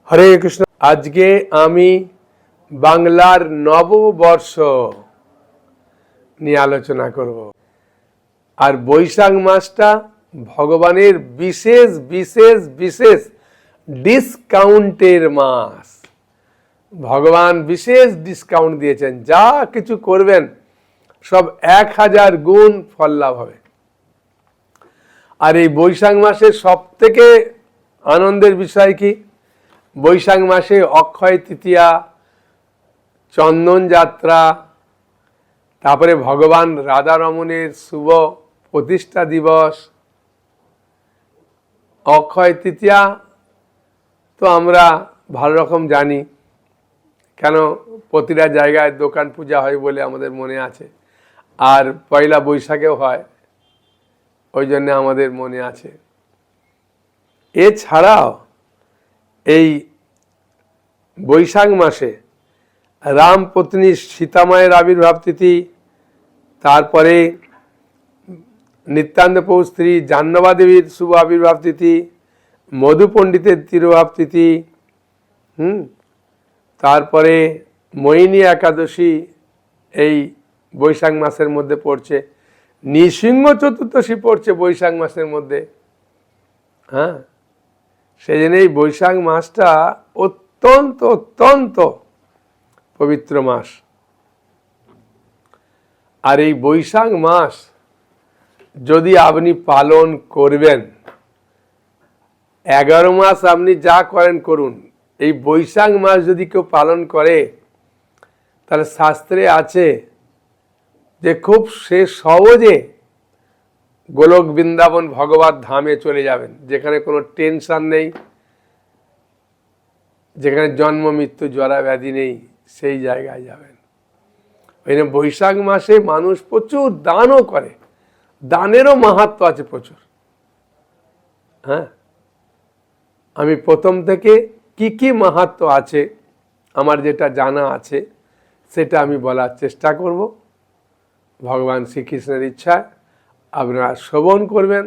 হরে কৃষ্ণ। আজকে আমি বাংলার নববর্ষ নিয়ে আলোচনা করব। আর বৈশাখ মাসটা ভগবানের বিশেষ বিশেষ বিশেষ ডিসকাউন্টের মাস। ভগবান বিশেষ ডিসকাউন্ট দিয়েছেন, যা কিছু করবেন সব 1000 গুণ ফল লাভ হবে। আর এই বৈশাখ মাসের সব থেকে আনন্দের বিষয় কি? বৈশাখ মাসে অক্ষয় তৃতীয়া, চন্দন যাত্রা, তারপরে ভগবান রাধারমণের শুভ প্রতিষ্ঠা দিবস। অক্ষয় তৃতীয়া তো আমরা ভালো রকম জানি, কেন প্রতিটা জায়গায় দোকান পূজা হয় বলে আমাদের মনে আছে। আর পয়লা বৈশাখেও হয়, ওই জন্য আমাদের মনে আছে। এছাড়াও এই বৈশাখ মাসে রাম পত্নী সীতামায়ের আবির্ভাব তিথি, তারপরে নিত্যানন্দ প্রভু স্ত্রী জাহ্নবা দেবীর শুভ আবির্ভাব তিথি, মধু পণ্ডিতের তিরোভাব তিথি, তারপরে মোহিনী একাদশী এই বৈশাখ মাসের মধ্যে পড়ছে, নৃসিংহ চতুর্দশী পড়ছে বৈশাখ মাসের মধ্যে। সেই জন্য এই বৈশাখ মাসটা অত্যন্ত অত্যন্ত পবিত্র মাস। আর এই বৈশাখ মাস যদি আপনি পালন করবেন, 11 মাস আপনি যা করেন করুন, এই বৈশাখ মাস যদি কেউ পালন করে, তাহলে শাস্ত্রে আছে যে খুব সে সহজে গোলক বৃন্দাবন ভগবত ধামে চলে যাবেন, যেখানে কোনো টেনশন নেই, যেখানে জন্ম মৃত্যু জরা ব্যাধি নেই, সেই জায়গায় যাবেন। ওই জন্য বৈশাখ মাসে মানুষ প্রচুর দানও করে, দানেরও মাহাত্ম্য আছে প্রচুর। আমি প্রথম থেকে কি কি মাহাত্ম্য আছে আমার যেটা জানা আছে সেটা আমি বলার চেষ্টা করব। ভগবান শ্রীকৃষ্ণের ইচ্ছায় আপনারা শ্রবণ করবেন,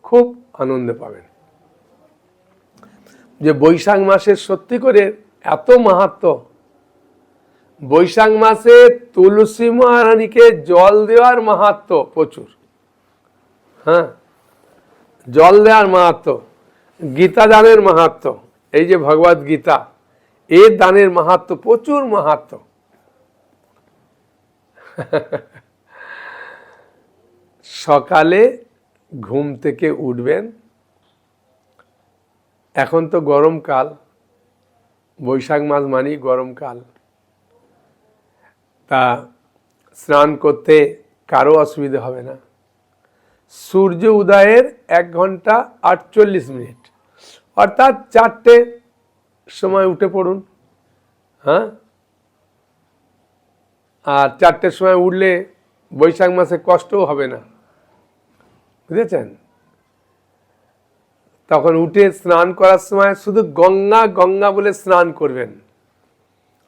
খুব আনন্দ পাবেন। যে বৈশাখ মাসের সত্যি করে এত মাহাত্ম্য। বৈশাখ মাসে তুলসী মহারানীকে জল দেওয়ার মাহাত্ম্য প্রচুর। জল দেওয়ার মাহাত্ম্য, গীতা দানের মাহাত্ম্য, এই যে ভগবত গীতা, এর দানের মাহাত্ম্য প্রচুর মাহাত্ম্য। সকালে ঘুম থেকে উঠবেন, এখন তো গরমকাল, বৈশাখ মাস মানেই গরমকাল, তা স্নান করতে কারো অসুবিধা হবে না। সূর্য উদয়ের 1 ঘন্টা 48 মিনিট, অর্থাৎ 4টের সময় উঠে পড়ুন। আর 4টের সময় উঠলে বৈশাখ মাসে কষ্টও হবে না, বুঝেছেন? তখন উঠে স্নান করার সময় শুধু গঙ্গা গঙ্গা বলে স্নান করবেন।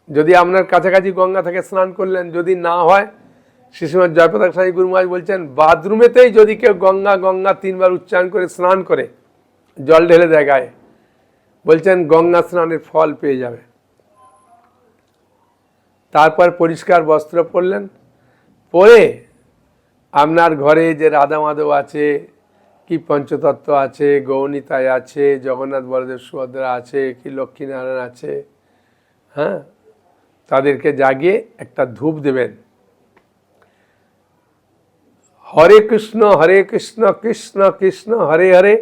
যদি আপনার কাছাকাছি গঙ্গা থাকে স্নান করলেন, যদি না হয় সে সময় জয়প্রকাশ স্বামী গুরু মহারাজ বলছেন, বাথরুমেতেই যদি কেউ গঙ্গা গঙ্গা 3 বার উচ্চারণ করে স্নান করে, জল ঢেলে দেয় গায়ে, বলছেন গঙ্গা স্নানের ফল পেয়ে যাবে। তারপর পরিষ্কার বস্ত্র পরলেন, পরে আপনার ঘরে যে রাধা মাধব আছে, কি পঞ্চতত্ত্ব আছে, গৌণিতায় আছে, জগন্নাথ বলদেব সুভদ্রা আছে, কি লক্ষ্মীনারায়ণ আছে, তাদেরকে জাগিয়ে একটা ধূপ দেবেন। হরে কৃষ্ণ কৃষ্ণ কৃষ্ণ হরে হরে,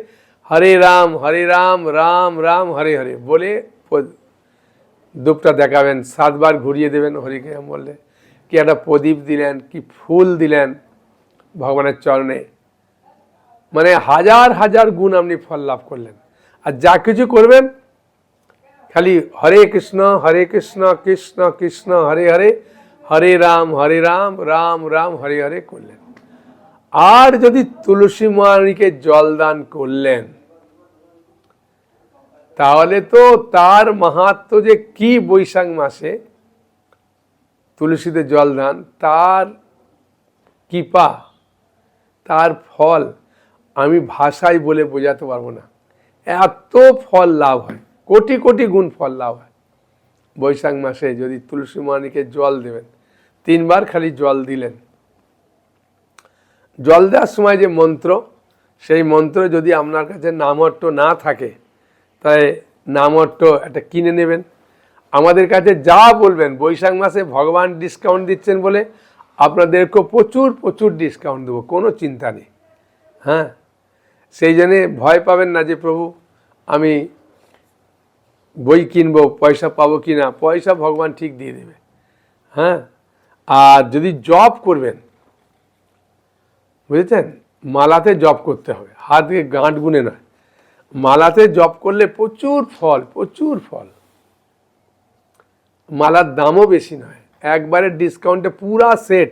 হরে রাম রাম রাম হরে হরে বলে ধূপটা দেখাবেন। 7 বার ঘুরিয়ে দেবেন হরিনাম বললে। কি একটা প্রদীপ দিলেন, কি ফুল দিলেন ভগবানের চরণে, মানে 1000 গুণ আপনি ফল লাভ করলেন। আর যা কিছু করবেন খালি হরে কৃষ্ণ কৃষ্ণ কৃষ্ণ হরে হরে, হরে রাম রাম রাম হরে হরে করলেন। আর যদি তুলসী মহারানীকে জল দান করলেন, তাহলে তো তার মাহাত্ম্য যে কি বৈশাখ মাসে তুলসীতে জল দান, তার কৃপা, তার ফল আমি ভাষায় বলে বোঝাতে পারবো না। এত ফল লাভ হয়, কোটি কোটি গুণ ফল লাভ হয়। বৈশাখ মাসে যদি তুলসী মানিকে জল দেবেন, 3 বার খালি জল দিলেন, জল দেওয়ার সময় যে মন্ত্র, সেই মন্ত্র যদি আপনার কাছে নামঅর্থ না থাকে, তাই নামঅর্থ একটা কিনে নেবেন। আমাদের কাছে যা বলবেন, বৈশাখ মাসে ভগবান ডিসকাউন্ট দিচ্ছেন বলে আপনাদেরকে প্রচুর প্রচুর ডিসকাউন্ট দেবো, কোনো চিন্তা নেই। হ্যাঁ, সেই জন্যে ভয় পাবেন না যে প্রভু আমি বই কিনবো, পয়সা পাবো কি না, পয়সা ভগবান ঠিক দিয়ে দেবে। হ্যাঁ, আর যদি জব করবেন, বুঝেছেন, মালাতে জব করতে হবে, হাত দিয়ে গাঁট গুনে নয়। মালাতে জব করলে প্রচুর ফল, প্রচুর ফল। মালার দামও বেশি নয়, একবারে ডিসকাউন্টে পুরা সেট,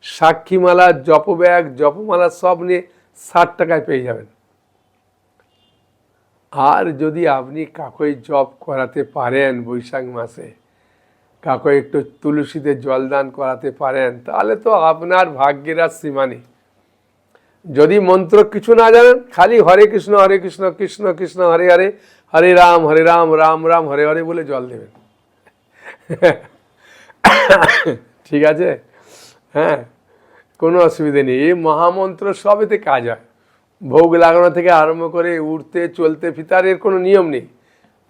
সাক্ষী মালা, জপ ব্যাগ, জপমালা সব নিয়ে 60 টাকায় পেয়ে যাবেন। আর যদি আপনি কাকই জপ করাতে পারেন বৈশাখ মাসে, কাকই একটু তুলসীতে জলদান করাতে পারেন, তাহলে তো আপনার ভাগ্যের আর সীমা নেই। যদি মন্ত্র কিছু না জানেন, খালি হরে কৃষ্ণ কৃষ্ণ কৃষ্ণ হরে হরে, হরে রাম রাম রাম হরে হরে বলে জল দেবেন। ঠিক আছে? হ্যাঁ, কোনো অসুবিধে নেই। এই মহামন্ত্র সবেতে কাজ হয়, ভোগ লাগানো থেকে আরম্ভ করে উঠতে চলতে ফিতার এর কোনো নিয়ম নেই।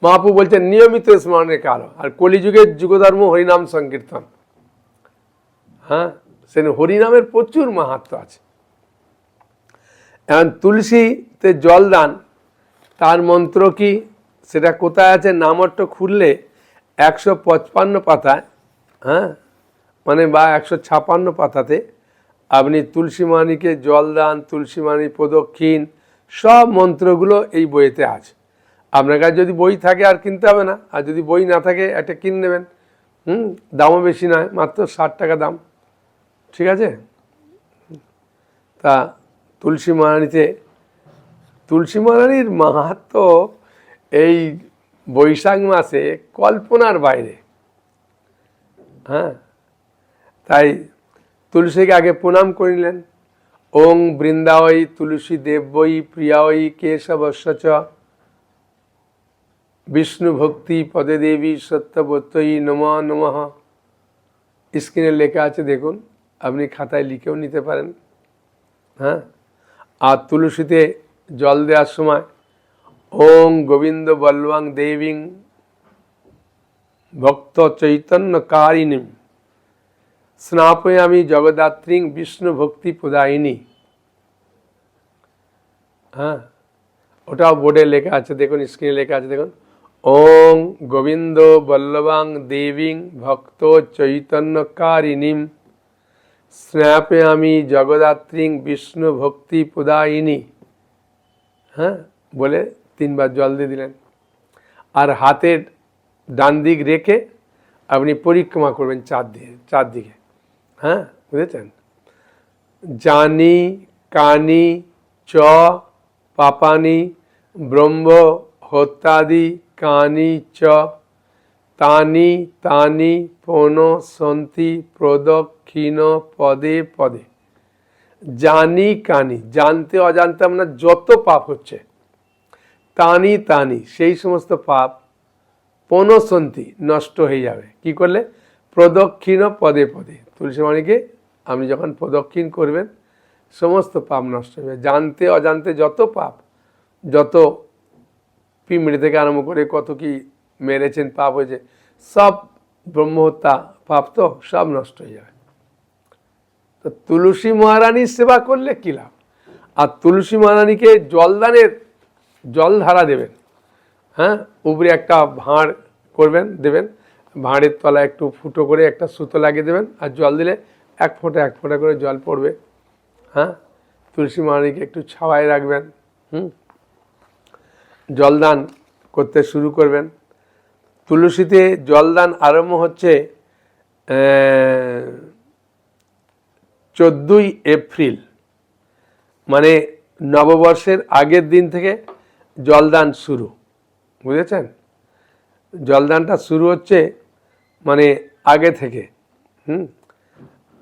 মহাপ্রভু বলছেন নিয়মিত স্মরণের কারণ। আর কলিযুগের যুগধর্ম হরিনাম সংকীর্তন। হ্যাঁ, সে হরিনামের প্রচুর মাহাত্ম্য আছে। এখন তুলসীতে জল দান, তার মন্ত্র কি, সেটা কোথায় আছে? নামটা খুললে 155 পাতায়, হ্যাঁ, মানে বা 156 পাতাতে আপনি তুলসী মানিকে জল দান, তুলসী মানি প্রদক্ষিণ, সব মন্ত্রগুলো এই বইয়েতে আছে। আপনার কাছে যদি বই থাকে আর কিনতে হবে না, আর যদি বই না থাকে একটা কিনে নেবেন। দামও বেশি নয়, মাত্র 60 টাকা দাম। ঠিক আছে? তা তুলসী মারানিতে, তুলসী মারানির মাহাত্ম্য এই বৈশাখ মাসে কল্পনার বাইরে। হ্যাঁ, তাই তুলসীকে আগে প্রণাম করিলেন। ওং বৃন্দাবৈ তুলসী দেব্যই প্রিয়াই কেশবস্য চ বিষ্ণু ভক্তি পদে দেবী সত্যবত্যই নমঃ নমঃ। স্ক্রিনে লেখা আছে, দেখুন, আপনি খাতায় লিখেও নিতে পারেন। হ্যাঁ, আর তুলসীতে জল দেওয়ার সময় ওং গোবিন্দ বল্লভাং দেবীং ভক্ত চৈতন্যকারিণীম স্নাপয়ামি জগদাত্রীং বিষ্ণু ভক্তি প্রদায়িনী। হ্যাঁ, ওটাও বোর্ডে লেখা আছে, দেখুন, স্ক্রিনে লেখা আছে, দেখুন। ওং গোবিন্দ বল্লভাং দেবীং ভক্ত চৈতন্যকারিণীম স্নাপয়ামি জগদাত্রীং বিষ্ণু ভক্তি প্রদায়িনী। হ্যাঁ, বলে 3 বার জল দিয়ে দিলেন। আর হাতের ডান দিক রেখে আপনি পরিক্রমা করবেন চারদিকে। হ্যাঁ, বুঝেছেন? জানি কানি চ পাপানি ব্রহ্ম হত্যাদি কানি চ তানি তানি পন সন্তি প্রদক্ষিণ পদে পদে। জানি কানি, জানতে অজান্তে আপনার যত পাপ হচ্ছে, তানি তানি, সেই সমস্ত পাপ পনসন্তি, নষ্ট হয়ে যাবে। কি করলে? প্রদক্ষিণ পদে পদে। তুলসী মানিকে আপনি যখন প্রদক্ষিণ করবেন, সমস্ত পাপ নষ্ট হয়ে যাবে। জানতে অজান্তে যত পাপ, যত পিঁমড়ে থেকে আরম্ভ করে কত কি মেরেছেন, পাপ হয়েছে, সব ব্রহ্মহত্যা পাপ তো সব নষ্ট হয়ে যাবে। তো তুলসী মহারানীর সেবা করলে কী লাভ? আর তুলসী মহারানীকে জলদানের জল ধারা দেবেন। হ্যাঁ, উপরে একটা ভাঁড় করবেন, দেবেন, ভাঁড়ের তলায় একটু ফুটো করে একটা সুতো লাগিয়ে দেবেন, আর জল দিলে 1 ফোঁটা 1 ফোঁটা করে জল পড়বে। হ্যাঁ, তুলসী মহারানীকে একটু ছাওয়ায় রাখবেন। জলদান করতে শুরু করবেন। তুলসীতে জলদান আরম্ভ হচ্ছে 14ই এপ্রিল, মানে নববর্ষের আগের দিন থেকে জলদান শুরু। বুঝেছেন? জলদানটা শুরু হচ্ছে মানে আগে থেকে।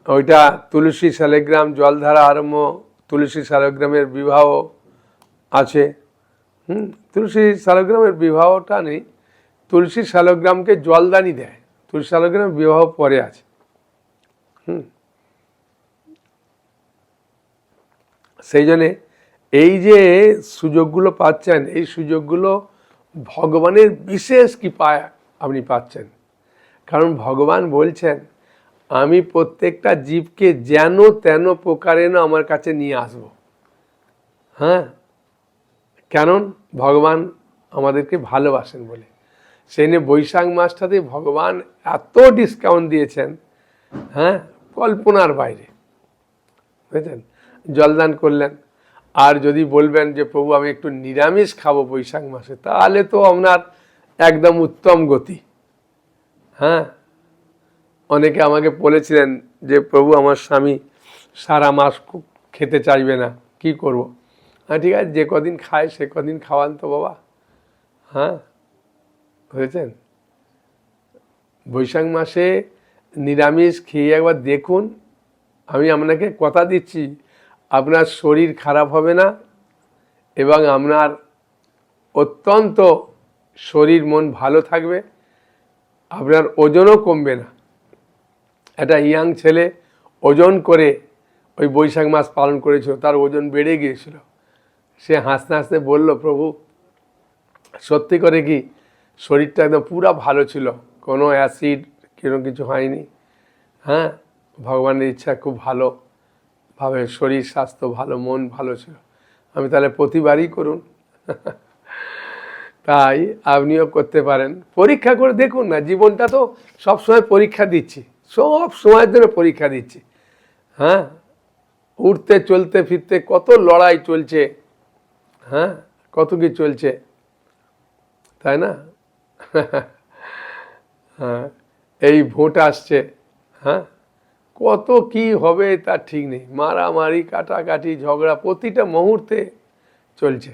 ওইটা তুলসী শালিগ্রাম জলধারা আরম্ভ, তুলসী শালিগ্রামের বিবাহ আছে। তুলসী শালিগ্রামের বিবাহটা নেই, তুলসী শালগ্রামকে জলদানি দেয়। তুলসী শালগ্রাম বিবাহ পরে আছে। সেই জন্যে এই যে সুযোগগুলো পাচ্ছেন, এই সুযোগগুলো ভগবানের বিশেষ কৃপায় আপনি পাচ্ছেন। কারণ ভগবান বলছেন, আমি প্রত্যেকটা জীবকে যেন তেন প্রকারে না আমার কাছে নিয়ে আসব। হ্যাঁ, কারণ ভগবান আমাদেরকে ভালোবাসেন বলে। সেই নিয়ে বৈশাখ মাসটাতে ভগবান এত ডিসকাউন্ট দিয়েছেন, হ্যাঁ, কল্পনার বাইরে। বুঝলেন? জলদান করলেন। আর যদি বলবেন যে প্রভু আমি একটু নিরামিষ খাবো বৈশাখ মাসে, তাহলে তো আপনার একদম উত্তম গতি। হ্যাঁ, অনেকে আমাকে বলেছিলেন যে প্রভু আমার স্বামী সারা মাস খেতে চাইবে না, কি করব? হ্যাঁ, ঠিক আছে, যে কদিন খায় সে কদিন খাওয়ান তো বাবা। হ্যাঁ, বুঝেছেন? বৈশাখ মাসে নিরামিষ খেয়ে একবার দেখুন, আমি আপনাকে কথা দিচ্ছি আপনার শরীর খারাপ হবে না এবং আপনার অত্যন্ত শরীর মন ভালো থাকবে, আপনার ওজনও কমবে না। একটা ইয়াং ছেলে ওজন করে ওই বৈশাখ মাস পালন করেছিল, তার ওজন বেড়ে গিয়েছিল। সে হাসতে হাসতে বলল, প্রভু সত্যি করে কি শরীরটা একদম পুরো ভালো ছিল, কোনো অ্যাসিড কোনো কিছু হয়নি। হ্যাঁ, ভগবানের ইচ্ছা খুব ভালোভাবে শরীর স্বাস্থ্য ভালো, মন ভালো ছিল। আমি তাহলে প্রতিবারই করুন। তাই আপনিও করতে পারেন, পরীক্ষা করে দেখুন না। জীবনটা তো সবসময় পরীক্ষা দিচ্ছি, সব সময়ের জন্য পরীক্ষা দিচ্ছি। হ্যাঁ, উঠতে চলতে ফিরতে কত লড়াই চলছে, হ্যাঁ, কত কি চলছে, তাই না? হ্যাঁ, এই ভোট আসছে, হ্যাঁ, কত কি হবে তার ঠিক নেই। মারামারি, কাটাকাটি, ঝগড়া প্রতিটা মুহূর্তে চলছে।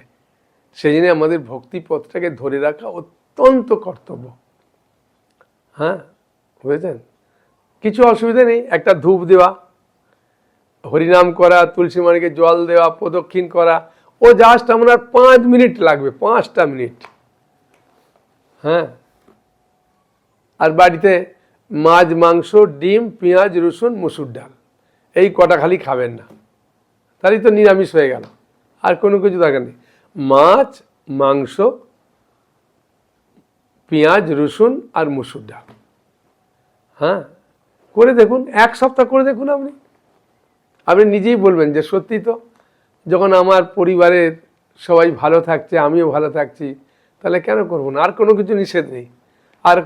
সেই জন্য আমাদের ভক্তিপথটাকে ধরে রাখা অত্যন্ত কর্তব্য। হ্যাঁ, বুঝেছেন? কিছু অসুবিধা নেই, একটা ধূপ দেওয়া, হরিনাম করা, তুলসী মাড়িকে জল দেওয়া, প্রদক্ষিণ করা, ও জাস্ট আপনার 5 মিনিট লাগবে, 5টা মিনিট। হ্যাঁ, আর বাড়িতে মাছ, মাংস, ডিম, পেঁয়াজ, রসুন, মুসুর ডাল, এই কটা খালি খাবেন না, তাহলেই তো নিরামিষ হয়ে গেল। আর কোনো কিছু দরকার নেই। মাছ, মাংস, পেঁয়াজ, রসুন আর মুসুর ডাল। হ্যাঁ, করে দেখুন, 1 সপ্তাহ করে দেখুন। আপনি নিজেই বলবেন যে সত্যি তো, যখন আমার পরিবারের সবাই ভালো থাকছে, আমিও ভালো থাকছি, তাহলে কেন করব না? আর কোনো কিছু নিষেধ নেই। আর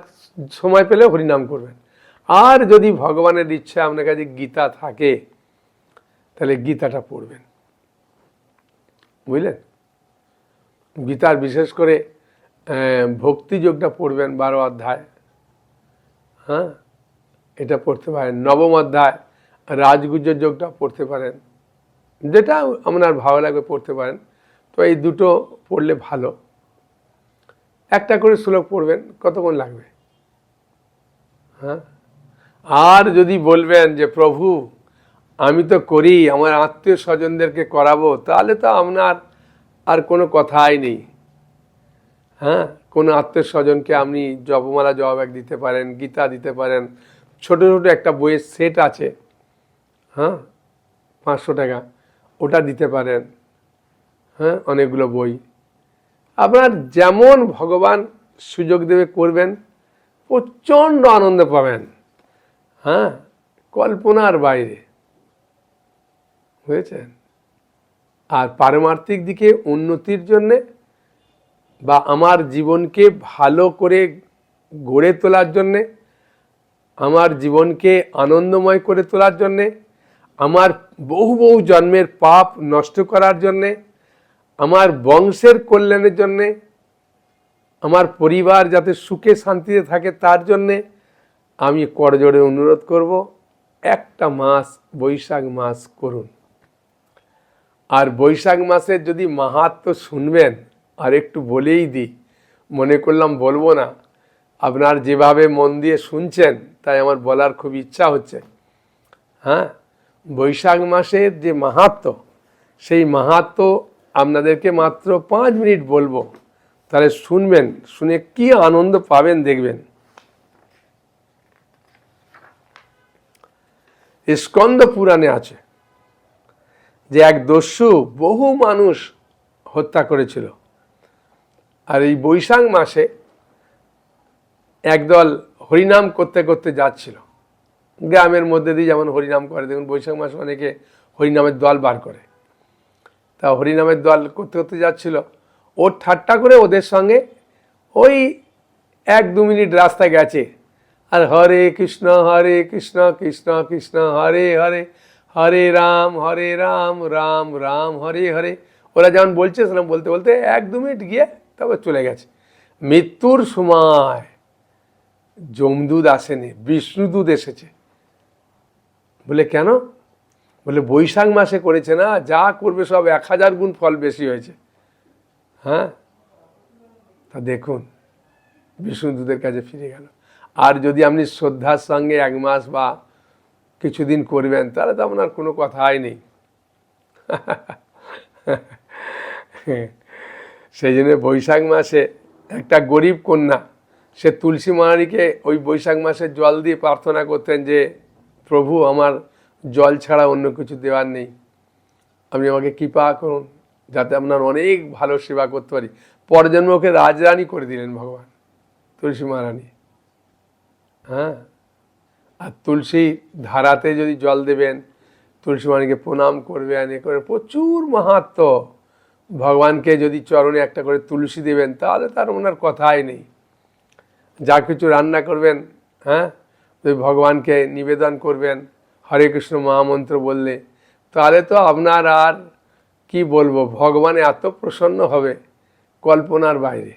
সময় পেলে হরিনাম করবেন। আর যদি ভগবানের ইচ্ছা আপনার কাছে গীতা থাকে, তাহলে গীতাটা পড়বেন। বুঝলেন? গীতার বিশেষ করে ভক্তিযোগটা পড়বেন, 12 অধ্যায়। হ্যাঁ, এটা পড়তে পারেন। 9ম অধ্যায় রাজগুজ্জর যোগটা পড়তে পারেন, যেটা আপনার ভালো লাগবে পড়তে পারেন। তো এই দুটো পড়লে ভালো। একটা করে শ্লোক পড়বেন, কতক্ষণ লাগবে? হ্যাঁ, আর যদি বলবেন যে প্রভু আমি তো করি, আমার আত্মীয় স্বজনদেরকে করাবো, তাহলে তো আপনার আর কোনো কথাই নেই। হ্যাঁ, কোনো আত্মীয় স্বজনকে আপনি জপমালা জবাব দিতে পারেন, গীতা দিতে পারেন। ছোট ছোট একটা বইয়ের সেট আছে, হ্যাঁ, 500 টাকা, ওটা দিতে পারেন। হ্যাঁ, অনেকগুলো বই। আপনার যেমন ভগবান সুযোগ দেবে করবেন, প্রচণ্ড আনন্দ পাবেন। হ্যাঁ, কল্পনার বাইরে। বুঝেছেন? আর পারমার্থিক দিকে উন্নতির জন্যে বা আমার জীবনকে ভালো করে গড়ে তোলার জন্যে, আমার জীবনকে আনন্দময় করে তোলার জন্যে, আমার বহু বহু জন্মের পাপ নষ্ট করার জন্যে, আমার বংশের কল্যাণের জন্যে, আমার পরিবার যাতে সুখে শান্তিতে থাকে তার জন্যে আমি করজোড়ে অনুরোধ করব, একটা মাস বৈশাখ মাস করুন। আর বৈশাখ মাসের যদি মাহাত্ম্য শুনবেন, আর একটু বলেই দিই, মনে করলাম বলবো না, আপনার যেভাবে মন দিয়ে শুনছেন তাই আমার বলার খুব ইচ্ছা হচ্ছে। হ্যাঁ, বৈশাখ মাসের যে মাহাত্ম্য, সেই মাহাত্ম্য আপনাদেরকে মাত্র 5 মিনিট বলবো, তাহলে শুনবেন, শুনে কি আনন্দ পাবেন দেখবেন। স্কন্দ পুরাণে আছে যে এক দস্যু বহু মানুষ হত্যা করেছিল, আর এই বৈশাখ মাসে একদল হরিনাম করতে করতে যাচ্ছিল গ্রামের মধ্যে দিয়ে, যেমন হরিনাম করে দেখুন বৈশাখ মাসে অনেকে হরিনামের দল বার করে, তা হরিনামের দল করতে করতে যাচ্ছিল, ওর ঠাট্টা করে ওদের সঙ্গে ওই 1-2 মিনিট রাস্তা গেছে, আর হরে কৃষ্ণ কৃষ্ণ কৃষ্ণ হরে হরে, হরে রাম রাম রাম হরে হরে, ওরা যেমন বলছে সেরকম বলতে বলতে 1-2 মিনিট গিয়ে তবে চলে গেছে। মৃত্যুর সময় যমদূত আসেনি, বিষ্ণুদূত এসেছে। বলে কেন? বলে বৈশাখ মাসে করেছে না, যা করবে সব 1000 গুণ ফল বেশি হয়েছে। হ্যাঁ, তা দেখুন বিষ্ণুদূতের কাছে ফিরে গেল। আর যদি আপনি শ্রদ্ধার সঙ্গে 1 মাস বা কিছুদিন করবেন তাহলে তো আপনার কোনো কথাই নেই। সেই জন্য বৈশাখ মাসে একটা গরিব কন্যা, সে তুলসী মহারানীকে ওই বৈশাখ মাসে জল দিয়ে প্রার্থনা করতেন যে প্রভু আমার জল ছাড়া অন্য কিছু দেওয়ার নেই, আপনি আমাকে কৃপা করুন যাতে আপনার অনেক ভালো সেবা করতে পারি। পরজন্ম ওকে রাজরানী করে দিলেন ভগবান, তুলসী মহারানী। হ্যাঁ, আর তুলসী ধারাতে যদি জল দেবেন, তুলসী মহারানীকে প্রণাম করবেন, এ করে প্রচুর মাহাত্ম্য। ভগবানকে যদি চরণে একটা করে তুলসী দেবেন তাহলে তার ওনার কথাই নেই। যা কিছু রান্না করবেন, হ্যাঁ, যদি ভগবানকে নিবেদন করবেন হরে কৃষ্ণ মহামন্ত্র বললে, তাহলে তো আপনার আর কি বলবো, ভগবান এত প্রসন্ন হবে কল্পনার বাইরে।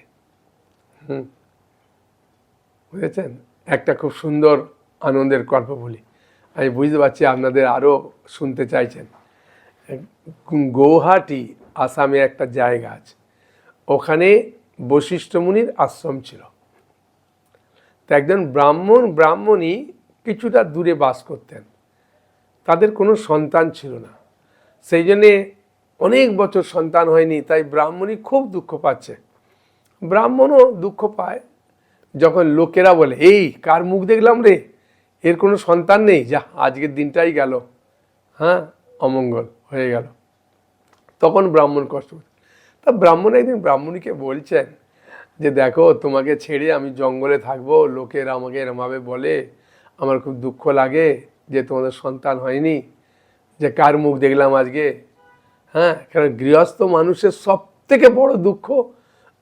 বুঝেছেন? একটা খুব সুন্দর আনন্দের গল্প বলি, আমি বুঝতে পারছি আপনাদের আরও শুনতে চাইছেন। গৌহাটি আসামে একটা জায়গা আছে, ওখানে বশিষ্ঠ মুনির আশ্রম ছিল। তো একজন ব্রাহ্মণী কিছুটা দূরে বাস করতেন, তাদের কোনো সন্তান ছিল না, সেই জন্যে অনেক বছর সন্তান হয়নি, তাই ব্রাহ্মণী খুব দুঃখ পাচ্ছে। ব্রাহ্মণও দুঃখ পায় যখন লোকেরা বলে এই কার মুখ দেখলাম রে, এর কোনো সন্তান নেই, যা আজকের দিনটাই গেল, হ্যাঁ অমঙ্গল হয়ে গেল, তখন ব্রাহ্মণ কষ্ট। তা ব্রাহ্মণ একদিন ব্রাহ্মণীকে বলছেন যে দেখো তোমাকে ছেড়ে আমি জঙ্গলে থাকবো, লোকেরা আমাকে এরমভাবে বলে, আমার খুব দুঃখ লাগে যে তোমাদের সন্তান হয়নি, যে কার মুখ দেখলাম আজকে। হ্যাঁ, কারণ গৃহস্থ মানুষের সব থেকে বড় দুঃখ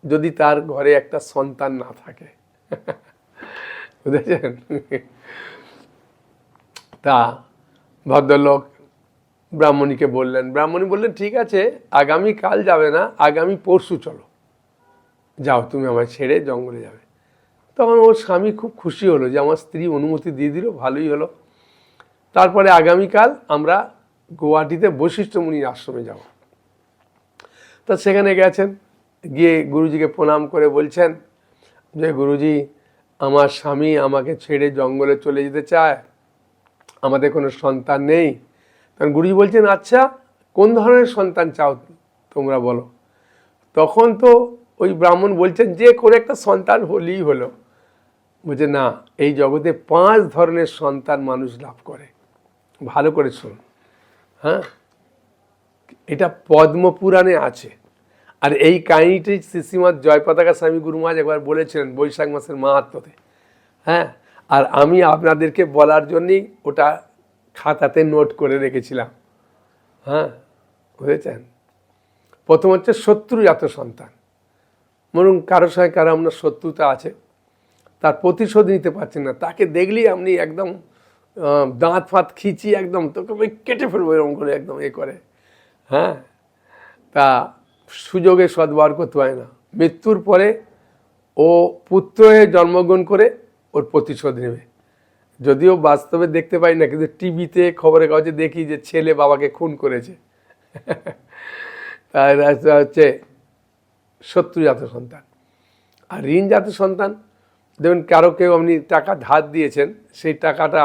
যদি তার ঘরে একটা সন্তান না থাকে। বুঝেছেন? তা ভদ্রলোক ব্রাহ্মণীকে বললেন, ব্রাহ্মণী বললেন ঠিক আছে, আগামী কাল যাবে না, আগামী পরশু চলো, যাও তুমি আমায় ছেড়ে জঙ্গলে যাবে। তখন ওর স্বামী খুব খুশি হলো যে আমার স্ত্রী অনুমতি দিয়ে দিল, ভালোই হলো। তারপরে আগামীকাল আমরা গৌহাটিতে বশিষ্ঠ মুনির আশ্রমে যাব। তা সেখানে গেছেন, গিয়ে গুরুজিকে প্রণাম করে বলছেন যে গুরুজি আমার স্বামী আমাকে ছেড়ে জঙ্গলে চলে যেতে চায়, আমাদের কোনো সন্তান নেই। তখন গুরুজি বলছেন আচ্ছা কোন ধরনের সন্তান চাও তোমরা বলো। তখন তো ওই ব্রাহ্মণ বলছেন যে কোনো একটা সন্তান হলেই হলো। বলছে না, এই জগতে 5 ধরনের সন্তান মানুষ লাভ করে, ভালো করে শুনুন। হ্যাঁ, এটা পদ্মপুরাণে আছে, আর এই কাহিনীটি শ্রীশ্রীমৎ জয়পতাকা স্বামী গুরু মহারাজ একবার বলেছিলেন বৈশাখ মাসের মাহাত্ম্যতে। হ্যাঁ, আর আমি আপনাদেরকে বলার জন্যই ওটা খাতাতে নোট করে রেখেছিলাম। হ্যাঁ, বুঝেছেন? প্রথম হচ্ছে শত্রুজাত সন্তান। মরুন কারোর সঙ্গে কারো আপনার শত্রুতা আছে, তার প্রতিশোধ নিতে পারছেন না, তাকে দেখলেই আপনি একদম দাঁত ফাঁত খিচি একদম তোকে কেটে ফেলবো এরকম করে একদম এ করে। হ্যাঁ, তা সুযোগে সদ্ব্যবহার করতে হয় না, মৃত্যুর পরে ও পুত্র হয়ে জন্মগ্রহণ করে ওর প্রতিশোধ নেবে। যদিও বাস্তবে দেখতে পাই না, কিন্তু টিভিতে খবরের কাগজে দেখি যে ছেলে বাবাকে খুন করেছে। তাই হচ্ছে শত্রুজাত সন্তান। আর ঋণজাত সন্তান, দেখবেন কারো কেউ আপনি টাকা ধার দিয়েছেন, সেই টাকাটা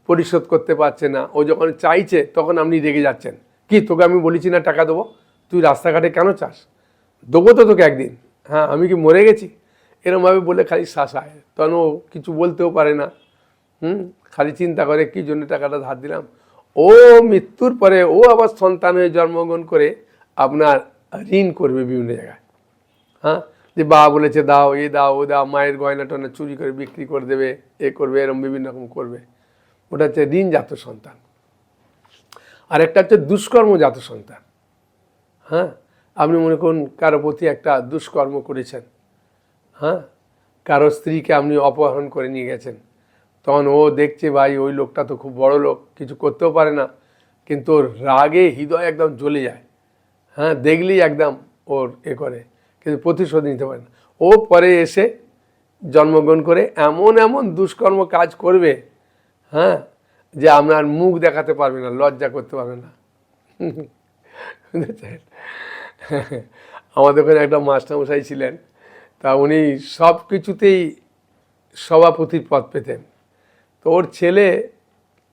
পরিশোধ করতে পারছে না, ও যখন চাইছে তখন আপনি রেগে যাচ্ছেন, কি তোকে আমি বলেছি না টাকা দেবো, তুই রাস্তাঘাটে কেন চাস, দেবো তো তোকে একদিন, হ্যাঁ আমি কি মরে গেছি, এরমভাবে বলে খালি শাসায়। তখন ও কিছু বলতেও পারে না, খালি চিন্তা করে কি জন্য টাকাটা ধার দিলাম। ও মৃত্যুর পরে ও আবার সন্তান হয়ে জন্মগ্রহণ করে আপনার ঋণ করবে বিভিন্ন জায়গায়। হ্যাঁ, যে বাবা বলেছে দাও, এ দাও, ও দাও, মায়ের গয়না টয়না চুরি করে বিক্রি করে দেবে, এ করবে, এরকম বিভিন্ন রকম করবে। ওটা হচ্ছে ঋণজাত সন্তান। আর একটা হচ্ছে দুষ্কর্মজাত সন্তান। হ্যাঁ, আপনি মনে করুন কারো প্রতি একটা দুষ্কর্ম করেছেন, হ্যাঁ, কারো স্ত্রীকে আপনি অপহরণ করে নিয়ে গেছেন, তখন ও দেখছে ভাই ওই লোকটা তো খুব বড় লোক, কিছু করতেও পারে না, কিন্তু ওর রাগে হৃদয় একদম জ্বলে যায়। হ্যাঁ, দেখলেই একদম ওর এ করে, কিন্তু প্রতিশোধ নিতে পারে না। ও পরে এসে জন্মগ্রহণ করে এমন এমন দুষ্কর্ম কাজ করবে, হ্যাঁ, যে আপনার মুখ দেখাতে পারবে না, লজ্জা করতে পারবে না। আমাদের ওখানে একটা মাস্টারমশাই ছিলেন, তা উনি সব কিছুতেই সভাপতির পদ পেতেন। তো ওর ছেলে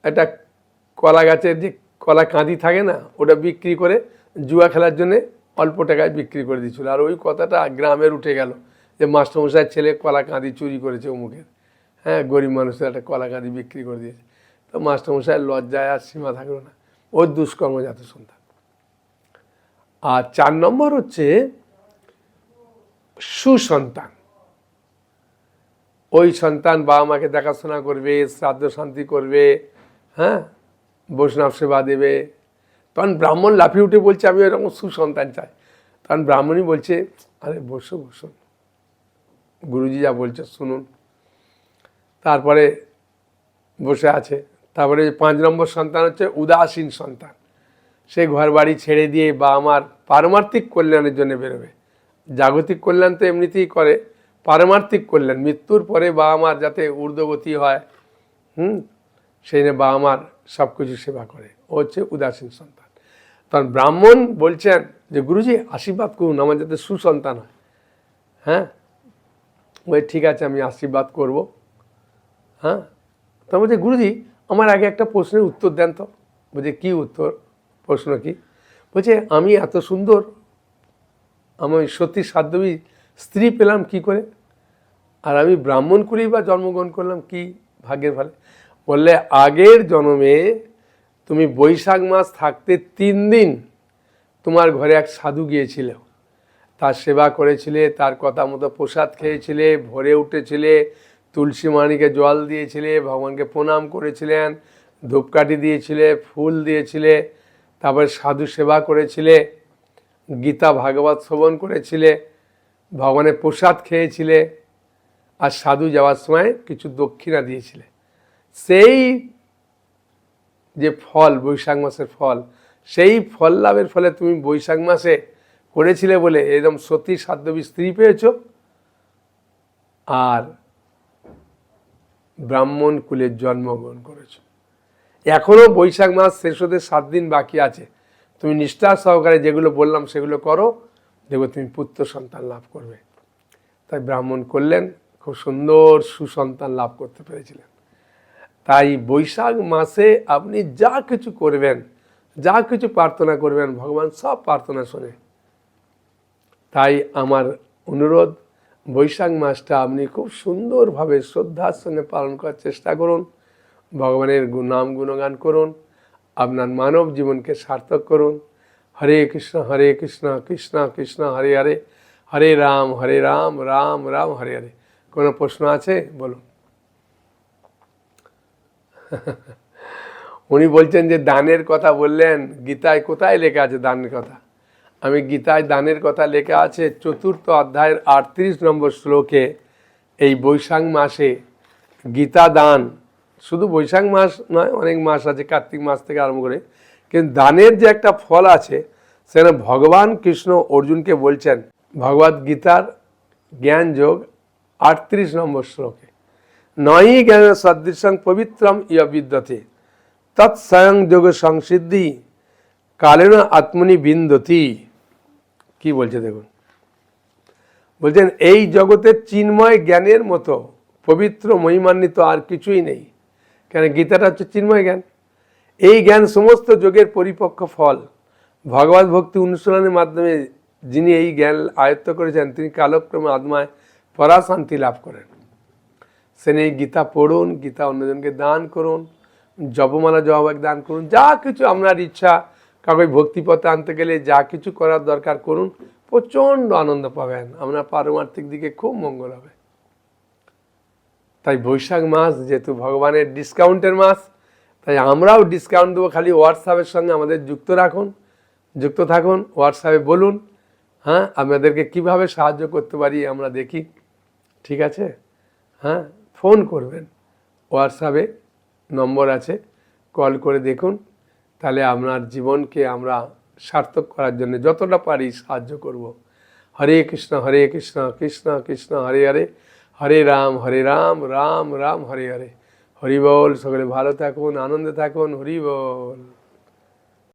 একটা কলা গাছের যে কলা কাঁদি থাকে না, ওটা বিক্রি করে জুয়া খেলার জন্যে অল্প টাকায় বিক্রি করে দিচ্ছিল। আর ওই কথাটা গ্রামের উঠে গেল যে মাস্টারমশাইয়ের ছেলে কলা কাঁদি চুরি করেছে অমুকের। হ্যাঁ, গরিব মানুষের একটা কলা কাঁদি বিক্রি করে দিয়েছে। তো মাস্টারমশাইয়ের লজ্জায় আর সীমা থাকলো না, ওর দুষ্কর্মজাত সন্তান। আর 4 নম্বর হচ্ছে সুসন্তান। ওই সন্তান বাবা মাকে দেখাশোনা করবে, শ্রাদ্ধ শান্তি করবে, হ্যাঁ, বৈষ্ণব সেবা দেবে। তখন ব্রাহ্মণ লাফিয়ে উঠে বলছে আমি এরকম সুসন্তান চাই। তখন ব্রাহ্মণই বলছে আরে বসুন বসুন, গুরুজি যা বলছে শুনুন। তারপরে বসে আছে। তারপরে 5 নম্বর সন্তান হচ্ছে উদাসীন সন্তান। সে ঘর বাড়ি ছেড়ে দিয়ে বা আমার পারমার্থিক কল্যাণের জন্য বেরোবে। জাগতিক কল্যাণ তো এমনিতেই করে, পারমার্থিক কল্যাণ মৃত্যুর পরে বাবা মার যাতে ঊর্ধ্বগতি হয়, সেই নিয়ে বাবা মার সব কিছু সেবা করে। ও হচ্ছে উদাসীন সন্তান। তখন ব্রাহ্মণ বলছেন যে গুরুজি আশীর্বাদ করুন আমার যাতে সুসন্তান হয়। হ্যাঁ, ওই ঠিক আছে আমি আশীর্বাদ করব। হ্যাঁ, তখন বলছে গুরুজি আমার আগে একটা প্রশ্নের উত্তর দেন তো। বলছে কী উত্তর, প্রশ্ন কি? বলছে আমি এত সুন্দর আমি সতী সাধ্যবী স্ত্রী পেলাম কি করে, আর আমি ব্রাহ্মণ কুলেই বা জন্মগ্রহণ করলাম কি ভাগ্যের ফলে। বললে আগের জন্মে তুমি বৈশাখ মাস থাকতে 3 দিন তোমার ঘরে এক সাধু গিয়েছিল, তার সেবা করেছিলে, তার কথা মতো প্রসাদ খেয়েছিলে, ভোরে উঠেছিলে, তুলসী মানিকে জল দিয়েছিলে, ভগবানকে প্রণাম করেছিলেন, ধূপকাঠি দিয়েছিলে, ফুল দিয়েছিলে, তারপরে সাধু সেবা করেছিলে, গীতা ভাগবত শ্রবণ করেছিলে, ভগবানের প্রসাদ খেয়েছিলে, আর সাধু যাওয়ার সময় কিছু দক্ষিণা দিয়েছিলে। সেই যে ফল বৈশাখ মাসের ফল, সেই ফল লাভের ফলে তুমি বৈশাখ মাসে করেছিলে বলে এরকম সতী সাধ্যবী স্ত্রী পেয়েছ, আর ব্রাহ্মণ কুলের জন্মগ্রহণ করেছ। এখনও বৈশাখ মাস শেষ হতে 7 দিন বাকি আছে। তুমি নিষ্ঠা সহকারে যেগুলো বললাম সেগুলো করো, দেখো তুমি পুত্র সন্তান লাভ করবে। তাই ব্রাহ্মণ করলেন, খুব সুন্দর সুসন্তান লাভ করতে পেরেছিলেন। তাই বৈশাখ মাসে আপনি যা কিছু করবেন, যা কিছু প্রার্থনা করবেন, ভগবান সব প্রার্থনা শোনে। তাই আমার অনুরোধ, বৈশাখ মাসটা আপনি খুব সুন্দরভাবে শ্রদ্ধার সঙ্গে পালন করার চেষ্টা করুন। ভগবানের নাম গুণগান করুন, আপনার মানব জীবনকে সার্থক করুন। হরে কৃষ্ণ কৃষ্ণ কৃষ্ণ হরে হরে, হরে রাম রাম রাম হরে হরে। কোনো প্রশ্ন আছে বলুন। উনি বলছেন যে দানের কথা বললেন, গীতায় কোথায় লেখা আছে দানের কথা? আমি গীতায় দানের কথা লেখা আছে 4th অধ্যায়ের 38 নম্বর শ্লোকে। এই বৈশাখ মাসে গীতা দান, শুধু বৈশাখ মাস নয়, অনেক মাস আছে, কার্তিক মাস থেকে আরম্ভ করে, কিন্তু দানের যে একটা ফল আছে সেখানে ভগবান কৃষ্ণ অর্জুনকে বলছেন, ভগবদ গীতার জ্ঞান যোগ 38 নম্বর শ্লোকে, নয়ি জ্ঞান সদৃশং পবিত্রম ইয় বিদ্যতে তৎস্বয়ং যোগ সংসিদ্ধি কালেন আত্মনি বিন্দতি। কি বলছে দেখুন, বলছেন এই জগতের চিন্ময় জ্ঞানের মতো পবিত্র মহিমান্বিত আর কিছুই নেই। কেন, গীতাটা হচ্ছে চিন্ময় জ্ঞান। এই জ্ঞান সমস্ত যোগের পরিপক্ক ফল। ভগবত ভক্তি অনুশীলনের মাধ্যমে যিনি এই জ্ঞান আয়ত্ত করেছেন তিনি কালক্রমে আত্মায় পরাশান্তি লাভ করেন। সেন এই গীতা পড়ুন, গীতা অন্যজনকে দান করুন, জপমালা জবাব দান করুন, যা কিছু আপনার ইচ্ছা, কাউকে ভক্তিপথে আনতে গেলে যা কিছু করার দরকার করুন, প্রচণ্ড আনন্দ পাবেন, আপনার পারমার্থিক দিকে খুব মঙ্গল হবে। তাই বৈশাখ মাস যেহেতু ভগবানের ডিসকাউন্টের মাস, তাই আমরাও ডিসকাউন্ট দেবো। খালি হোয়াটসঅ্যাপের সঙ্গে আমাদের যুক্ত থাকুন, হোয়াটসঅ্যাপে বলুন, হ্যাঁ আপনাদেরকে কিভাবে সাহায্য করতে পারি আমরা দেখি, ঠিক আছে? হ্যাঁ, ফোন করবেন, হোয়াটসঅ্যাপে নম্বর আছে, কল করে দেখুন, তাহলে আপনার জীবনকে আমরা সার্থক করার জন্য যতটা পারি সাহায্য করব। হরে কৃষ্ণ কৃষ্ণ কৃষ্ণ হরে হরে, হরে রাম রাম রাম হরে হরে। হরি বল। সকলে ভালো থাকুন, আনন্দে থাকুন। হরি বল।